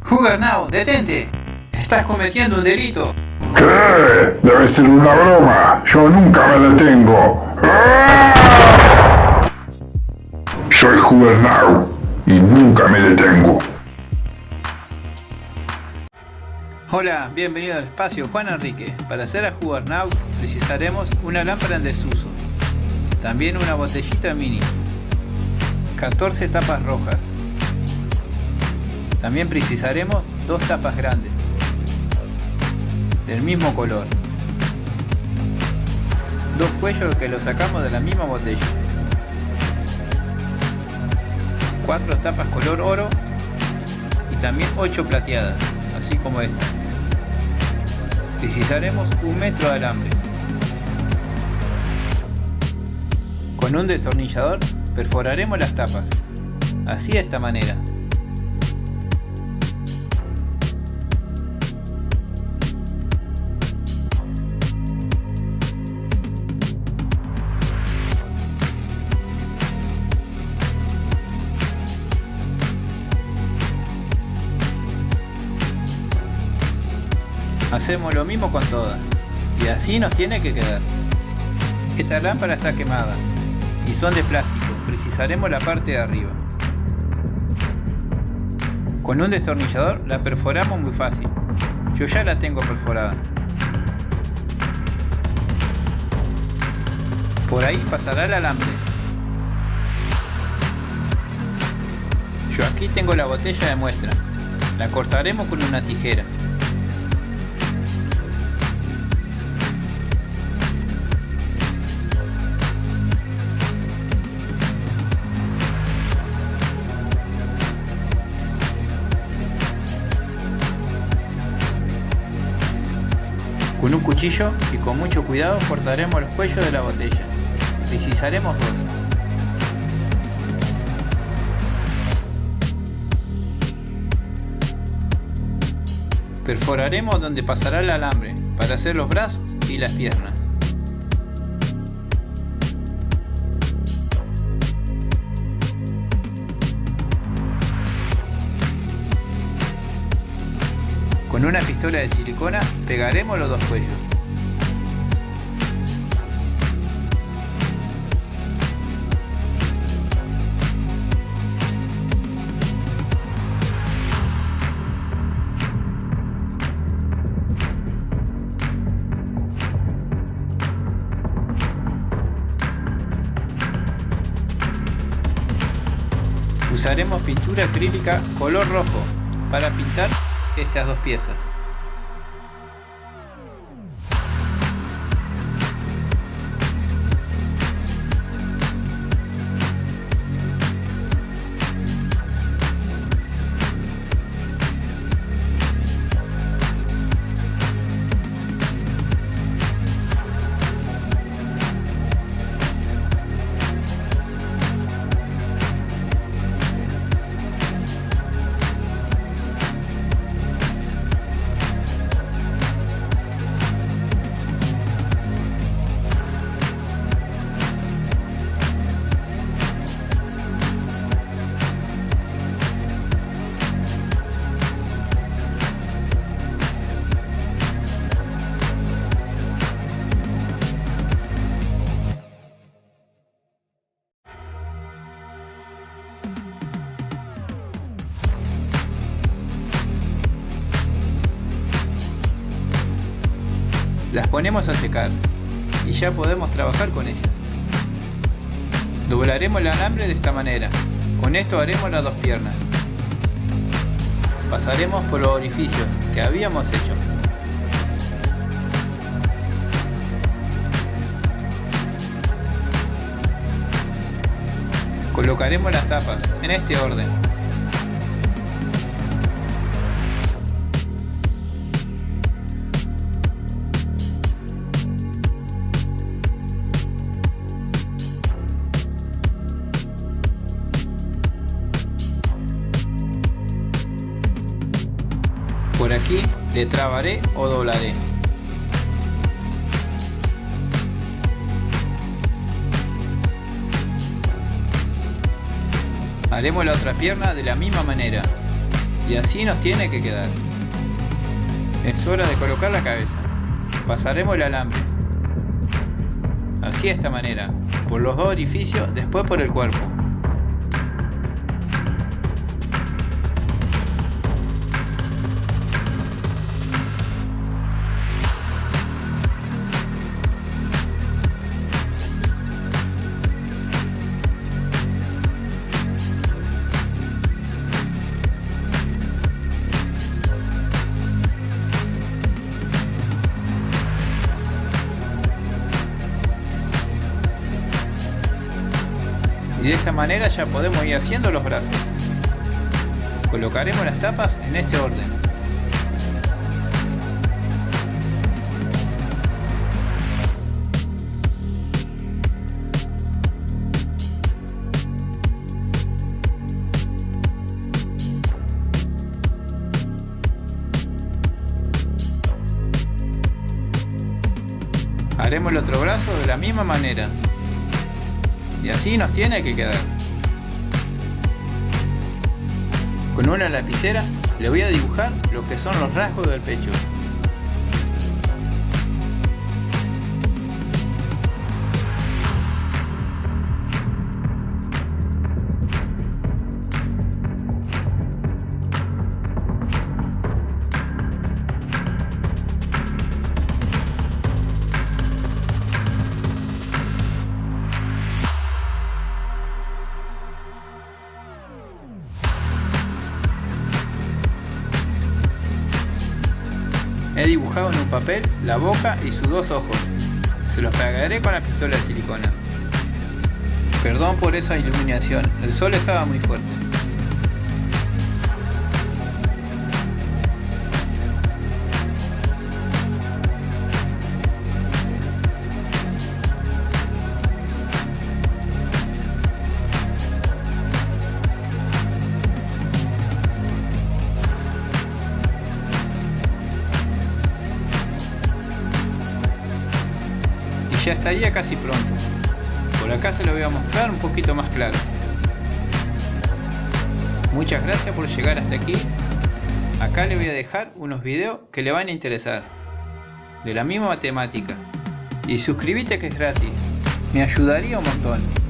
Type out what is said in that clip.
Juggernaut, detente. Estás cometiendo un delito. ¿Qué? Debe ser una broma. Yo nunca me detengo. ¡Ah! Soy Juggernaut y nunca me detengo. Hola, bienvenido al espacio, Juan Enrique. Para hacer a Juggernaut precisaremos una lámpara en desuso, también una botellita mini, 14 tapas rojas. También precisaremos 2 tapas grandes, del mismo color, 2 cuellos que los sacamos de la misma botella, 4 tapas color oro y también 8 plateadas, así como esta. Precisaremos 1 metro de alambre. Con un destornillador perforaremos las tapas, así de esta manera. Hacemos lo mismo con todas, y así nos tiene que quedar. Esta lámpara está quemada, y son de plástico, precisaremos la parte de arriba. Con un destornillador la perforamos muy fácil, yo ya la tengo perforada. Por ahí pasará el alambre. Yo aquí tengo la botella de muestra, la cortaremos con una tijera. Con un cuchillo y con mucho cuidado cortaremos los cuellos de la botella. Precisaremos 2. Perforaremos donde pasará el alambre para hacer los brazos y las piernas. Con una pistola de silicona pegaremos los 2 cuellos. Usaremos pintura acrílica color rojo para pintar estas 2 piezas. Las ponemos a secar y ya podemos trabajar con ellas. Doblaremos el alambre de esta manera. Con esto haremos las 2 piernas. Pasaremos por los orificios que habíamos hecho. Colocaremos las tapas en este orden. Por aquí le trabaré o doblaré. Haremos la otra pierna de la misma manera. Y así nos tiene que quedar. Es hora de colocar la cabeza. Pasaremos el alambre. Así de esta manera, por los dos orificios, después por el cuerpo. Y de esta manera ya podemos ir haciendo los brazos. Colocaremos las tapas en este orden. Haremos el otro brazo de la misma manera. Y así nos tiene que quedar. Con una lapicera le voy a dibujar lo que son los rasgos del pecho. He dibujado en un papel la boca y sus dos ojos. Se los pegaré con la pistola de silicona. Perdón por esa iluminación, el sol estaba muy fuerte. Ya estaría casi pronto. Por acá se lo voy a mostrar un poquito más claro. Muchas gracias por llegar hasta aquí. Acá le voy a dejar unos videos que le van a interesar, de la misma temática. Y suscríbete que es gratis, me ayudaría un montón.